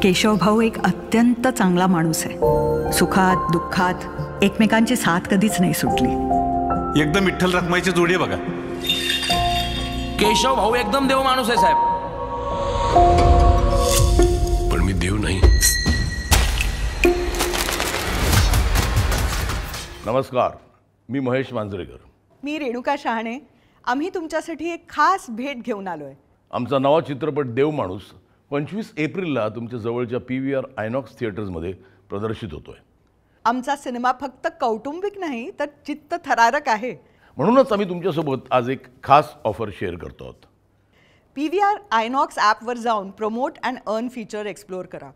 केशव भाऊ एक अत्यंत चांगला माणूस आहे. सुखात दुःखात एकमेकांची साथ कधीच नाही सुटली. एकदम विठ्ठल रखमाईची जोडी आहे बघा. केशव भाऊ एकदम देव माणूस आहे साहेब. पण मी देव नाही. नमस्कार, मी महेश मांजरेकर. मी रेणुका शहाणे. आम्ही तुमच्यासाठी एक खास भेट घेऊन आलोय. आमचा नवा चित्रपट देव माणूस 25 एप्रिलला तुमच्या जवळच्या PVR आयनॉक्स थिएटर्समध्ये प्रदर्शित होतोय. आमचा सिनेमा फक्त कौटुंबिक नाही तर चित्तथरारक आहे. म्हणूनच आम्ही तुमच्यासोबत आज एक खास ऑफर शेअर करतो आहोत. PVR आयनॉक्स ॲपवर जाऊन promote and earn feature explore करा.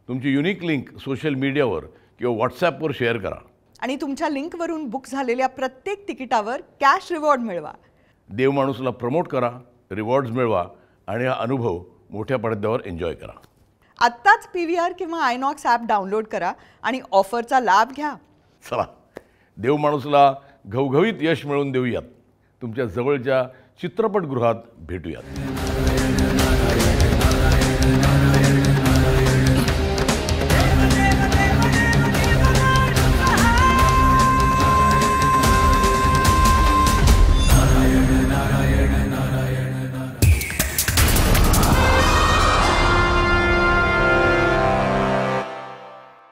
तुमची युनिक लिंक सोशल मीडियावर किंवा व्हॉट्सॲपवर शेअर करा आणि तुमच्या लिंकवरून बुक झालेल्या प्रत्येक तिकिटावर कॅश रिवॉर्ड मिळवा. देव माणूसला प्रमोट करा, रिवॉर्ड्स मिळवा आणि हा अनुभव मोठ्या पडद्यावर एन्जॉय करा. आत्ताच PVR किंवा आयनॉक्स ॲप डाउनलोड करा आणि ऑफरचा लाभ घ्या. चला, देव माणूसला घवघवीत यश मिळवून देऊयात. तुमच्या जवळच्या चित्रपटगृहात भेटूयात.